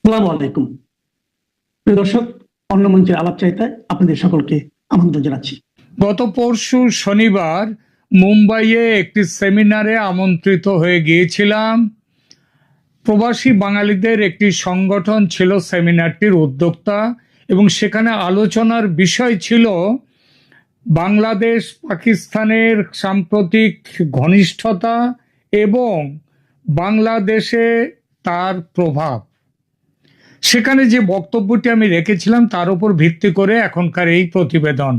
আসসালামু আলাইকুম। প্রিয় দর্শক, অন্য মঞ্চের আলাপ চাইতায় আপনাদের সকলকে আমন্ত্রণ জানাচ্ছি। গত পরশু শনিবার মুম্বাইয়ে একটি সেমিনারে আমন্ত্রিত হয়ে গিয়েছিলাম। প্রবাসী বাঙালিদের একটি সংগঠন ছিল সেমিনারটির উদ্যোক্তা, এবং সেখানে আলোচনার বিষয় ছিল বাংলাদেশ পাকিস্তানের সাম্প্রতিক ঘনিষ্ঠতা এবং বাংলাদেশে তার প্রভাব। সেখানে যে বক্তব্যটি আমি রেখেছিলাম তার উপর ভিত্তি করে এখনকার এই প্রতিবেদন।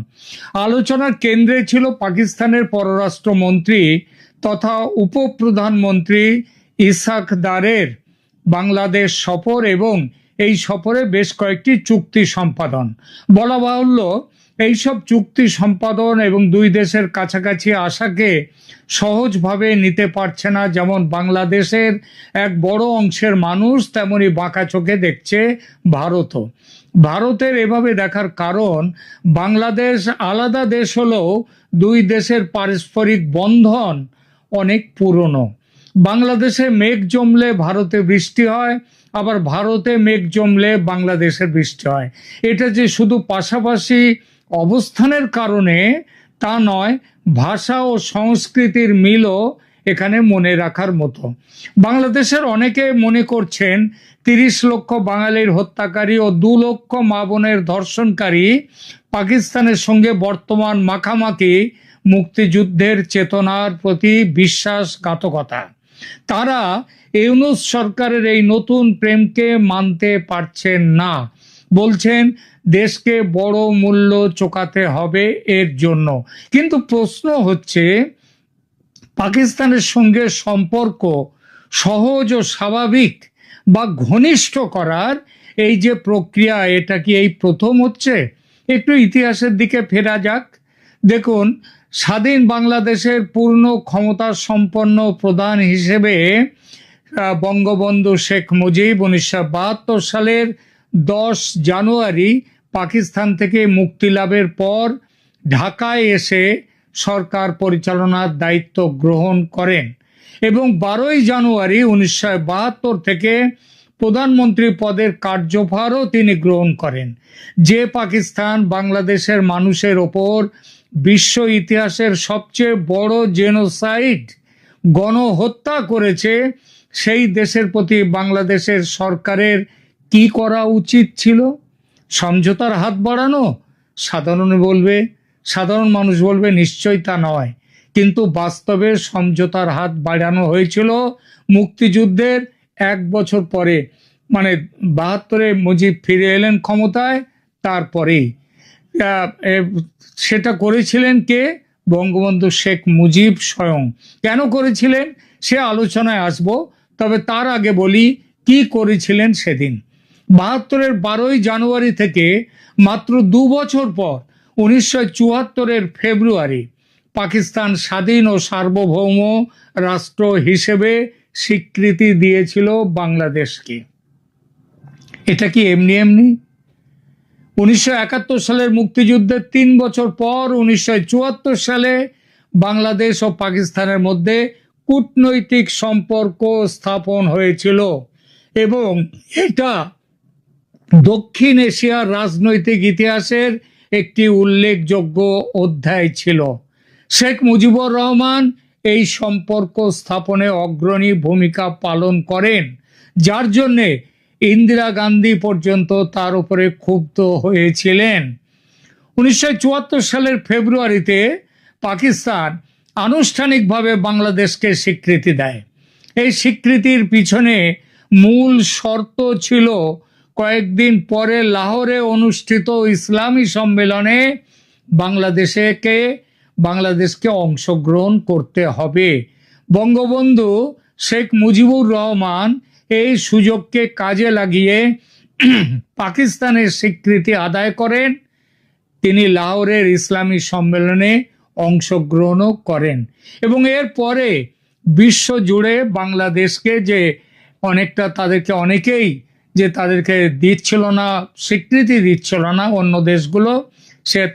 আলোচনার কেন্দ্রে ছিল পাকিস্তানের পররাষ্ট্রমন্ত্রী তথা উপপ্রধানমন্ত্রী ইসহাক দারের বাংলাদেশ সফর এবং এই সফরে বেশ কয়েকটি চুক্তি সম্পাদন। বলা বাহুল্য, এইসব চুক্তি সম্পাদন এবং দুই দেশের কাছাকাছি আসাকে সহজভাবে নিতে পারছে না যেমন বাংলাদেশের এক বড় অংশের মানুষ, তেমনি বাঁকা চোখে দেখছে ভারতও। ভারতের এভাবে দেখার কারণ, বাংলাদেশ আলাদা দেশ হলেও দুই দেশের পারস্পরিক বন্ধন অনেক পুরনো। বাংলাদেশে মেঘ জমলে ভারতে বৃষ্টি হয়, আবার ভারতে মেঘ জমলে বাংলাদেশে বৃষ্টি হয়। এটা যে শুধু পাশাপাশি অবস্থানের কারণে তা নয়, ভাষা ও সংস্কৃতির মিলও এখানে মনে রাখার মতো। বাংলাদেশের অনেকে মনে করছেন ৩০ লক্ষ বাঙালির হত্যাকারী ও ২ লক্ষ মা বোনের ধর্ষণকারী পাকিস্তানের সঙ্গে বর্তমান মাখামাখি মুক্তিযুদ্ধের চেতনার প্রতি বিশ্বাসঘাতকতা। তারা ইউনূস সরকারের এই নতুন প্রেমকে মানতে পারছেন না, বলছেন দেশকে বড় মূল্য চোকাতে হবে এর জন্য। কিন্তু প্রশ্ন হচ্ছে, পাকিস্তানের সঙ্গে সম্পর্ক সহজ ও স্বাভাবিক বা ঘনিষ্ঠ করার এই যে প্রক্রিয়া, এটা কি এই প্রথম হচ্ছে? একটু ইতিহাসের দিকে ফেরা যাক। দেখুন, স্বাধীন বাংলাদেশের পূর্ণ ক্ষমতা সম্পন্ন প্রধান হিসেবে বঙ্গবন্ধু শেখ মুজিব 1972 সালের 10 জানুয়ারি পাকিস্তান থেকে মুক্তি লাভের পর ঢাকায় এসে সরকার পরিচালনার দায়িত্ব গ্রহণ করেন এবং 12 জানুয়ারি 1972 থেকে প্রধানমন্ত্রী পদের কার্যভারও তিনি গ্রহণ করেন। যে পাকিস্তান বাংলাদেশের মানুষের ওপর বিশ্ব ইতিহাসের সবচেয়ে বড় জেনোসাইড, গণহত্যা করেছে, সেই দেশের প্রতি বাংলাদেশের সরকারের কি করা উচিত ছিল? সমঝোতার হাত বাড়ানো? সাধারণ মানুষ বলবে নিশ্চয়ই তা নয়। কিন্তু বাস্তবে সমঝোতার হাত বাড়ানো হয়েছিল মুক্তিযুদ্ধের 1 বছর পরে, মানে 72-এ মুজিব ফিরে এলেন ক্ষমতায়, তারপরেই সেটা করেছিলেন কে? বঙ্গবন্ধু শেখ মুজিব স্বয়ং। কেন করেছিলেন সে আলোচনায় আসব, তবে তার আগে বলি কি করেছিলেন সেদিন। 72-এর 12 জানুয়ারি থেকে মাত্র 2 বছর পর 1974-এর ফেব্রুয়ারি পাকিস্তান স্বাধীন ও সার্বভৌম রাষ্ট্র হিসেবে স্বীকৃতি দিয়েছিল বাংলাদেশকে। এটা কি এমনি এমনি? 1971 সালের মুক্তিযুদ্ধের 3 বছর পর 1974 সালে বাংলাদেশ ও পাকিস্তানের মধ্যে কূটনৈতিক সম্পর্ক স্থাপন হয়েছিল এবং এটা দক্ষিণ এশিয়ার রাজনৈতিক ইতিহাসের একটি উল্লেখযোগ্য অধ্যায় ছিল। শেখ মুজিবুর রহমান এই সম্পর্ক স্থাপনে অগ্রণী ভূমিকা পালন করেন, যার জন্যে ইন্দিরা গান্ধী পর্যন্ত তার উপরে ক্ষুব্ধ হয়েছিলেন। 1974 সালের ফেব্রুয়ারিতে পাকিস্তান আনুষ্ঠানিকভাবে বাংলাদেশকে স্বীকৃতি দেয়। এই স্বীকৃতির পিছনে মূল শর্ত ছিল কয়েকদিন পরে লাহোরে অনুষ্ঠিত ইসলামী সম্মেলনে বাংলাদেশকে অংশগ্রহণ করতে হবে। বঙ্গবন্ধু শেখ মুজিবুর রহমান এই সুযোগকে কাজে লাগিয়ে পাকিস্তানের স্বীকৃতি আদায় করেন। তিনি লাহোরের ইসলামী সম্মেলনে অংশগ্রহণও করেন এবং এর পরে বিশ্ব জুড়ে বাংলাদেশকে যে অনেকেই তাদেরকে দিচ্ছিল না, স্বীকৃতি দিচ্ছিল না অন্য দেশগুলো,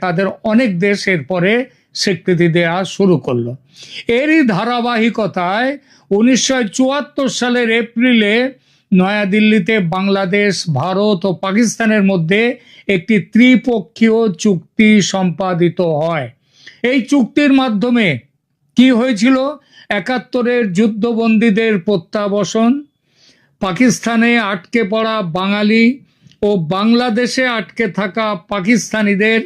তাদের অনেক দেশ এরপরে স্বীকৃতি দেওয়া শুরু করলো। এরই ধারাবাহিকতায় 1974 সালের এপ্রিলে নয়াদিল্লিতে বাংলাদেশ, ভারত ও পাকিস্তানের মধ্যে একটি ত্রিপক্ষীয় চুক্তি সম্পাদিত হয়। এই চুক্তির মাধ্যমে কি হয়েছিল? 71-এর যুদ্ধবন্দীদের প্রত্যাবাসন, পাকিস্তানে আটকে পড়া বাঙালি ও বাংলাদেশে আটকে থাকা পাকিস্তানিদের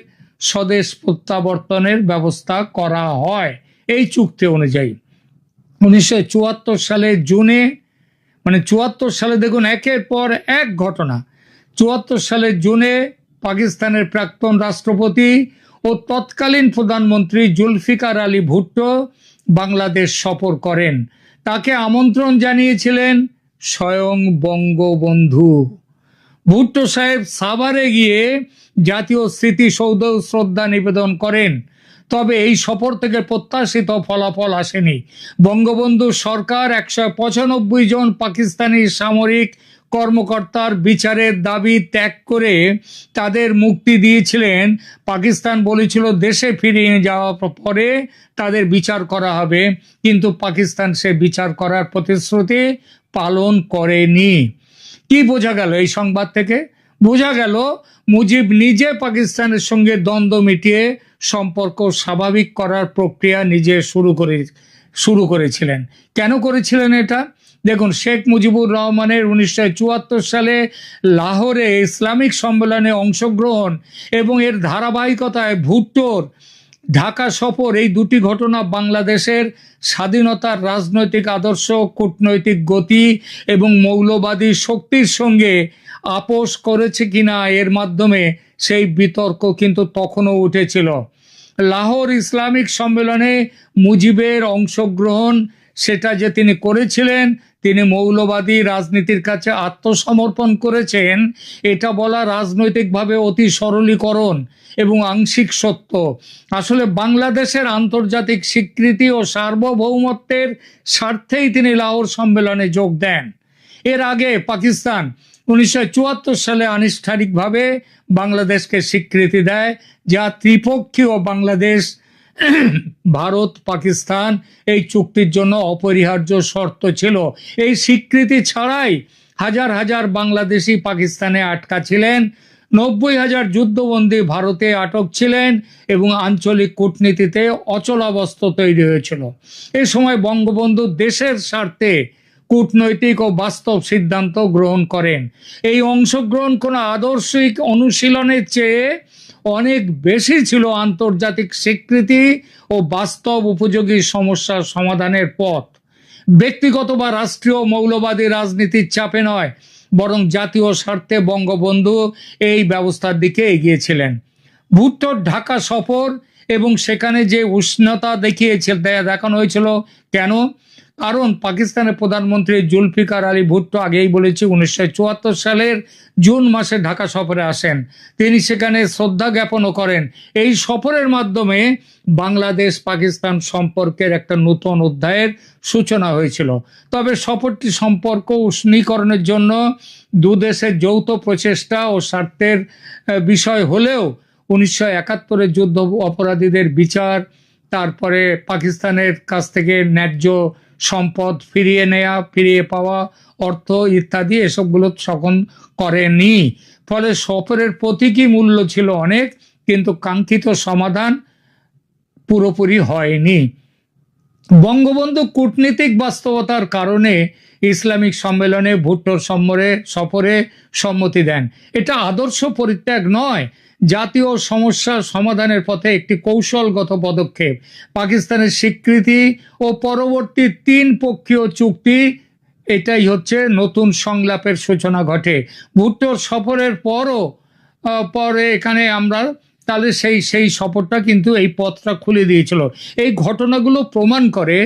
স্বদেশ প্রত্যাবর্তনের ব্যবস্থা করা হয় এই চুক্তি অনুযায়ী। 1974 সালের জুনে, মানে 74 সালে দেখুন একের পর এক ঘটনা। 74 সালের জুনে পাকিস্তানের প্রাক্তন রাষ্ট্রপতি ও তৎকালীন প্রধানমন্ত্রী জুলফিকার আলী ভুট্টো বাংলাদেশ সফর করেন। তাকে আমন্ত্রণ জানিয়েছিলেন স্বয়ং বঙ্গবন্ধু। ভুট্টো সাহেব সাভারে গিয়ে জাতীয় স্মৃতিসৌধ শ্রদ্ধা নিবেদন করেন। তবে এই সফর থেকে প্রত্যাশিত ফলাফল আসেনি। বঙ্গবন্ধু সরকার 195 জন পাকিস্তানি সামরিক কর্মকর্তার বিচারের দাবি ত্যাগ করে তাদের মুক্তি দিয়েছিলেন। পাকিস্তান বলেছিল দেশে ফিরিয়ে যাওয়ার পরে তাদের বিচার করা হবে, কিন্তু পাকিস্তান সে বিচার করার প্রতিশ্রুতি পালন করেনি। কি বোঝা গেল এই সংবাদ থেকে? বোঝা গেল মুজিব নিজে পাকিস্তানের সঙ্গে দ্বন্দ্ব মিটিয়ে সম্পর্ক স্বাভাবিক করার প্রক্রিয়া নিজে শুরু করেছিলেন। কেন করেছিলেন এটা? দেখুন, শেখ মুজিবুর রহমানের 1974 সালে লাহোরে ইসলামিক সম্মেলনে অংশগ্রহণ এবং এর ধারাবাহিকতায় ভুট্টোর ঢাকা সফর, এই দুটি ঘটনা বাংলাদেশের স্বাধীনতার রাজনৈতিক আদর্শ, কূটনৈতিক গতি এবং মৌলবাদী শক্তির সঙ্গে আপোষ করেছে কিনা এর মাধ্যমে সেই বিতর্ক কিন্তু তখনও উঠেছিল। লাহোর ইসলামিক সম্মেলনে মুজিবের অংশগ্রহণ, সেটা যে তিনি করেছিলেন, তিনি মৌলবাদী রাজনীতির কাছে আত্মসমর্পণ করেছেন, এটা বলা রাজনৈতিকভাবে অতি সরলীকরণ এবং আংশিক সত্য। আসলে বাংলাদেশের আন্তর্জাতিক স্বীকৃতি ও সার্বভৌমত্বের স্বার্থেই তিনি লাহোর সম্মেলনে যোগ দেন। এর আগে পাকিস্তান 1974 সালে আনুষ্ঠানিকভাবে বাংলাদেশকে স্বীকৃতি দেয়, যা ত্রিপক্ষীয় বাংলাদেশ, ভারত, পাকিস্তান এই চুক্তির জন্য অপরিহার্য শর্ত ছিল। এই স্বীকৃতি ছাড়াই হাজার হাজার বাংলাদেশি পাকিস্তানে আটকা ছিলেন, 90,000 যুদ্ধবন্দী ভারতে আটক ছিলেন এবং আঞ্চলিক কূটনীতিতে অচলাবস্থা তৈরি হয়েছিল। এই সময় বঙ্গবন্ধু দেশের স্বার্থে কূটনৈতিক ও বাস্তব সিদ্ধান্ত গ্রহণ করেন। এই অংশগ্রহণ কোনো আদর্শিক অনুশীলনের চেয়ে অনেক বেশি ছিল আন্তর্জাতিক স্বীকৃতি ও বাস্তব উপযোগী সমস্যার সমাধানের পথ। ব্যক্তিগত বা রাষ্ট্রীয় মৌলবাদী রাজনীতির চাপে নয়, বরং জাতীয় স্বার্থে বঙ্গবন্ধু এই ব্যবস্থার দিকে এগিয়েছিলেন। ভুট্টোর ঢাকা সফর এবং সেখানে যে উষ্ণতা দেখানো হয়েছিল, কেন? কারণ পাকিস্তানের প্রধানমন্ত্রী জুলফিকার আলী ভুট্টো, আগেই বলেছি, 1974 সালের জুন মাসে ঢাকা সফরে আসেন। তিনি সেখানে শ্রদ্ধা জ্ঞাপনও করেন। এই সফরের মাধ্যমে বাংলাদেশ পাকিস্তান সম্পর্কের একটা নতুন অধ্যায়ের সূচনা হয়েছিল। তবে সফরটি সম্পর্ক উষ্ণীকরণের জন্য দুদেশের যৌথ প্রচেষ্টা ও স্বার্থের বিষয় হলেও 1971-এর যুদ্ধ অপরাধীদের বিচার, তারপরে পাকিস্তানের কাছ থেকে ন্যায্য সম্পদ ফিরিয়ে পাওয়া, অর্থ ইত্যাদি, এসবগুলো তখন করেনি। ফলে সফরের প্রতীকী মূল্য ছিল অনেক, কিন্তু কাঙ্ক্ষিত সমাধান পুরোপুরি হয়নি। বঙ্গবন্ধু কূটনীতিক বাস্তবতার কারণে ইসলামিক সম্মেলনে ভুট্টোর সফরে সম্মতি দেন। এটা আদর্শ পরিত্যাগ নয়, জাতীয় সমস্যার সমাধানের পথে একটি কৌশলগত পদক্ষেপ। পাকিস্তানের স্বীকৃতি ও পরবর্তী 3 পক্ষীয় চুক্তি, এটাই হচ্ছে নতুন সংলাপের সূচনা ঘটে। ভুট্টোর সফরের পরে এখানে আমরা তাহলে সেই সফরটা কিন্তু এই পথটা খুলে দিয়েছিল। এই ঘটনাগুলো প্রমাণ করে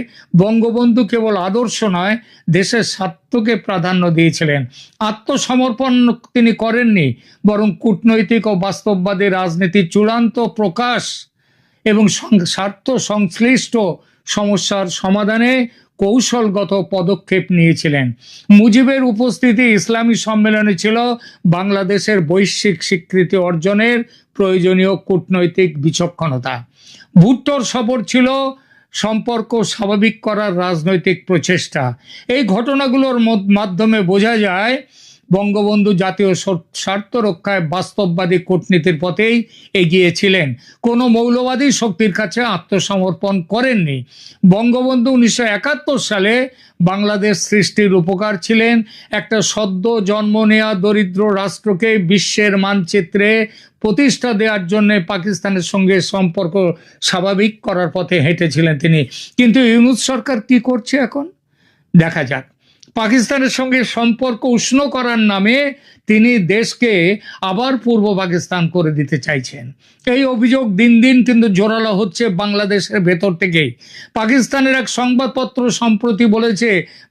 বঙ্গবন্ধু কেবল আদর্শ নয়, দেশের স্বার্থকে প্রাধান্য দিয়েছিলেন। আত্মসমর্পণ তিনি করেননি, বরং কূটনৈতিক ও বাস্তববাদী রাজনীতির চূড়ান্ত প্রকাশ এবং স্বার্থ সংশ্লিষ্ট সমস্যার সমাধানে কৌশলগত পদক্ষেপ নিয়েছিলেন। মুজিবের উপস্থিতি ইসলামী সম্মেলনে ছিল বাংলাদেশের বৈশ্বিক স্বীকৃতি অর্জনের প্রয়োজনীয় কূটনৈতিক বিচক্ষণতা। ভুট্টোর সফর ছিল সম্পর্ক স্বাভাবিক করার রাজনৈতিক প্রচেষ্টা। এই ঘটনাগুলোর মাধ্যমে বোঝা যায় বঙ্গবন্ধু জাতীয় স্বার্থ রক্ষায় বাস্তববাদী কূটনীতির পথেই এগিয়েছিলেন, কোনো মৌলবাদী শক্তির কাছে আত্মসমর্পণ করেননি। বঙ্গবন্ধু 1971 সালে বাংলাদেশ সৃষ্টির উপকার ছিলেন একটা সদ্য জন্ম নেওয়া দরিদ্র রাষ্ট্রকে বিশ্বের মানচিত্রে প্রতিষ্ঠা দেওয়ার জন্য পাকিস্তানের সঙ্গে সম্পর্ক স্বাভাবিক করার পথে হেঁটেছিলেন তিনি। কিন্তু ইউনূস সরকার কি করছে এখন দেখা যাক। পাকিস্তানের সঙ্গে সম্পর্ক উষ্ণ করার নামে তিনি দেশকে আবার পূর্ব পাকিস্তান করে দিতে চাইছেন। এই অভিযোগ দিন দিন কিন্তু জোরালো হচ্ছে বাংলাদেশের ভেতর থেকেই। পাকিস্তানের এক সংবাদপত্র সম্প্রতি বলেছে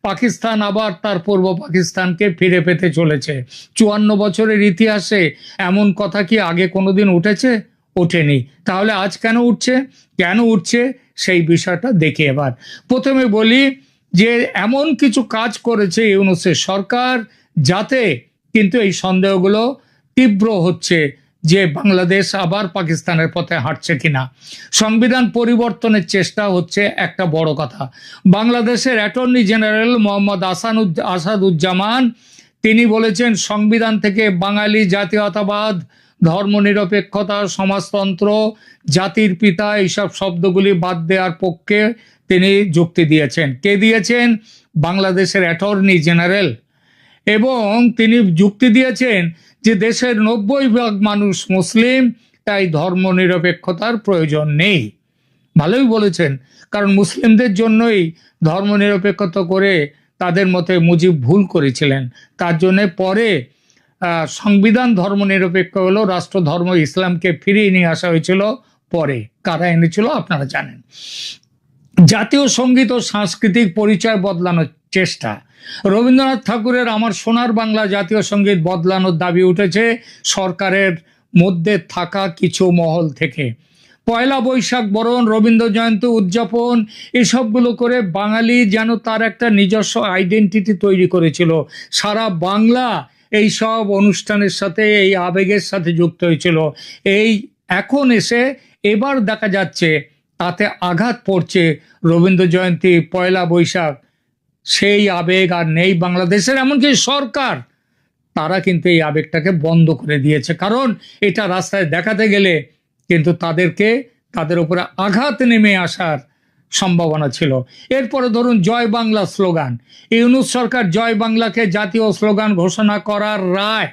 পাকিস্তান আবার তার পূর্ব পাকিস্তানকে ফিরে পেতে চলেছে। 54 বছরের ইতিহাসে এমন কথা কি আগে কোনোদিন উঠেছে? ওঠেনি। তাহলে আজ কেন উঠছে সেই বিষয়টা দেখি। এবার প্রথমে বলি যে এমন কিছু কাজ করেছে ইউনূসের সরকার যাতে কিন্তু এই সন্দেহগুলো তীব্র হচ্ছে যে বাংলাদেশ আবার পাকিস্তানের পথে হাঁটছে কিনা। সংবিধান পরিবর্তনের চেষ্টা হচ্ছে একটা বড় কথা। বাংলাদেশের অ্যাটর্নি জেনারেল মোহাম্মদ আসাদুজ্জামান তিনি বলেছেন সংবিধান থেকে বাঙালি জাতীয়তাবাদ, ধর্মনিরপেক্ষতা, সমাজতন্ত্র, জাতির পিতা এইসব শব্দগুলি বাদ দেওয়ার পক্ষে তিনি যুক্তি দিয়েছেন। কে দিয়েছেন? বাংলাদেশের অ্যাটর্নি জেনারেল। এবং তিনি যুক্তি দিয়েছেন যে দেশের 90% মানুষ মুসলিম, তাই ধর্মনিরপেক্ষতার প্রয়োজন নেই। ভালোই বলেছেন, কারণ মুসলিমদের জন্যই ধর্মনিরপেক্ষতা করে তাদের মতে মুজিব ভুল করেছিলেন। তার জন্য পরে সংবিধান ধর্মনিরপেক্ষ হলো, রাষ্ট্র ধর্ম ইসলামকে ফিরিয়ে নিয়ে আসা হয়েছিল পরে। কারা এনেছিল আপনারা জানেন। জাতীয় সঙ্গীত ও সাংস্কৃতিক পরিচয় বদলানোর চেষ্টা। রবীন্দ্রনাথ ঠাকুরের আমার সোনার বাংলা জাতীয় সঙ্গীত বদলানোর দাবি উঠেছে সরকারের মধ্যে থাকা কিছু মহল থেকে। পয়লা বৈশাখ বরণ, রবীন্দ্র জয়ন্তী উদযাপন, এসবগুলো করে বাঙালি যেন তার একটা নিজস্ব আইডেন্টিটি তৈরি করেছিল। সারা বাংলা এই সব অনুষ্ঠানের সাথে, এই আবেগের সাথে যুক্ত হয়েছিল। এই এখন এসে এবার দেখা যাচ্ছে তাতে আঘাত পড়ছে। রবীন্দ্র জয়ন্তী, পয়লা বৈশাখ, সেই আবেগ আর নেই বাংলাদেশের। এমনকি সরকার তারা কিন্তু এই আবেগটাকে বন্ধ করে দিয়েছে, কারণ এটা রাস্তায় দেখাতে গেলে কিন্তু তাদের উপরে আঘাত নেমে আসার সম্ভাবনা ছিল। এরপরে ধরুন জয় বাংলা স্লোগান। ইউনূস সরকার জয় বাংলাকে জাতীয় স্লোগান ঘোষণা করার রায়,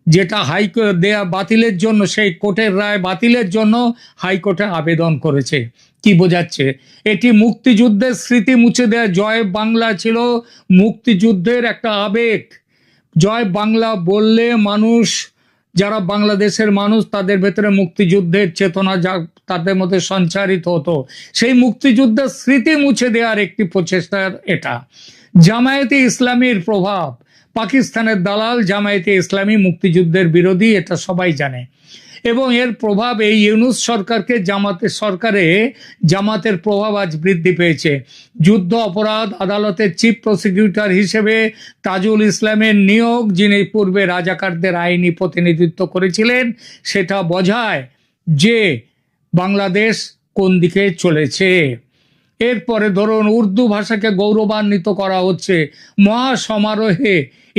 যেটা হাইকোর্ট দেয়া বাতিলের জন্য, সেই কোর্টের রায় বাতিলের জন্য হাইকোর্টে আবেদন করেছে। কি বোঝাচ্ছে? এটি মুক্তিযুদ্ধের স্মৃতি মুছে দেয়া। জয় বাংলা ছিল মুক্তিযুদ্ধের একটা আবেগ। জয় বাংলা বললে মানুষ, যারা বাংলাদেশের মানুষ, তাদের ভেতরে মুক্তিযুদ্ধের চেতনা তাদের মধ্যে সঞ্চারিত হতো। সেই মুক্তিযুদ্ধের স্মৃতি মুছে দেওয়ার একটি প্রচেষ্টা এটা। জামায়াতে ইসলামীর প্রভাব। পাকিস্তানের দালাল জামায়াতে ইসলামী মুক্তিযুদ্ধের বিরোধী, এটা সবাই জানে। এবং এর প্রভাব এই ইউনূস সরকারকে জামাতের প্রভাব আজ বৃদ্ধি পেয়েছে। যুদ্ধ অপরাধ আদালতের চিফ প্রসিকিউটর হিসেবে তাজুল ইসলামের নিয়োগ, যিনি পূর্বে রাজাকারদের আইনি প্রতিনিধিত্ব করেছিলেন, সেটা বোঝায় যে বাংলাদেশ কোন দিকে চলেছে। এরপরে ধরুন উর্দু ভাষাকে গৌরবান্বিত করা হচ্ছে, মহা সমারোহে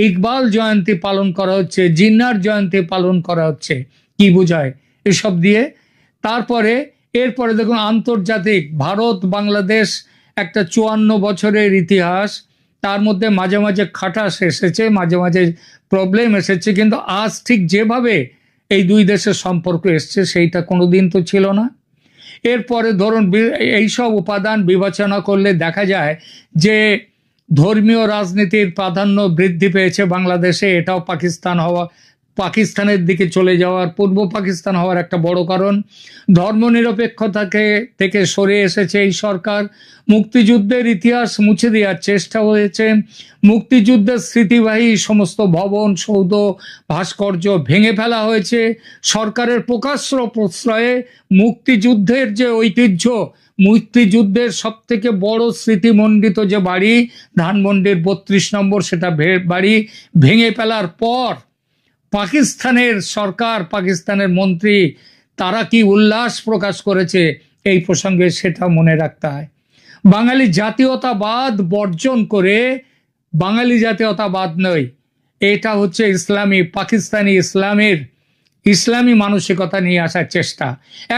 ইকবাল জয়ন্তী পালন করা হচ্ছে, জিন্নার জয়ন্তী পালন করা হচ্ছে। কি বোঝায় এসব দিয়ে? এরপরে দেখুন আন্তর্জাতিক, ভারত বাংলাদেশ একটা 54 বছরের ইতিহাস। তার মধ্যে মাঝে মাঝে খাটাস এসেছে, মাঝে মাঝে প্রবলেম এসেছে, কিন্তু আজ ঠিক যেভাবে এই দুই দেশের সম্পর্ক এসছে সেইটা কোনোদিন তো ছিল না। এরপরে ধরুন এইসব উপাদান বিবেচনা করলে দেখা যায় যে ধর্মীয় রাজনীতির প্রাধান্য বৃদ্ধি পেয়েছে বাংলাদেশে। এটাও পাকিস্তানের দিকে চলে যাওয়ার, পূর্ব পাকিস্তান হওয়ার একটা বড় কারণ। ধর্মনিরপেক্ষতাকে থেকে সরে এসেছে এই সরকার। মুক্তিযুদ্ধের ইতিহাস মুছে দেওয়ার চেষ্টা হয়েছে। মুক্তিযুদ্ধের স্মৃতিবাহী সমস্ত ভবন, সৌধ, ভাস্কর্য ভেঙে ফেলা হয়েছে। সরকারের প্রকাশ্য প্রশ্রয়ে মুক্তিযুদ্ধের যে ঐতিহ্য, মুক্তিযুদ্ধের সব থেকে বড় স্মৃতিমণ্ডিত যে বাড়ি ধানমন্ডির 32 নম্বর, সেটা বাড়ি ভেঙে ফেলার পর পাকিস্তানের সরকার, পাকিস্তানের মন্ত্রী, তারা কি উল্লাস প্রকাশ করেছে এই প্রসঙ্গে সেটা মনে রাখতে হয়। বাঙালি জাতীয়তাবাদ বর্জন করে বাঙালি জাতীয়তাবাদ নয়, এটা হচ্ছে ইসলামী পাকিস্তানি ইসলামী মানসিকতা নিয়ে আসার চেষ্টা।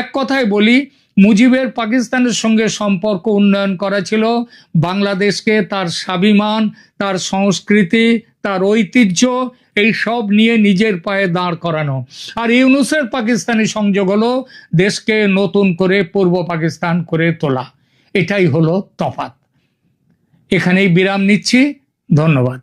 এক কথায় বলি, মুজিবের পাকিস্তানের সঙ্গে সম্পর্ক উন্নয়ন করা ছিল বাংলাদেশকে তার স্বাভিমান, তার সংস্কৃতি, তার ঐতিহ্য এই সব নিয়ে নিজের পায়ে দাঁড় করানো। আর ইউনূসের পাকিস্তানি সংযোগ হলো দেশকে নতুন করে পূর্ব পাকিস্তান করে তোলা। এটাই হলো তফাৎ। এখানেই বিরাম নিচ্ছি। ধন্যবাদ।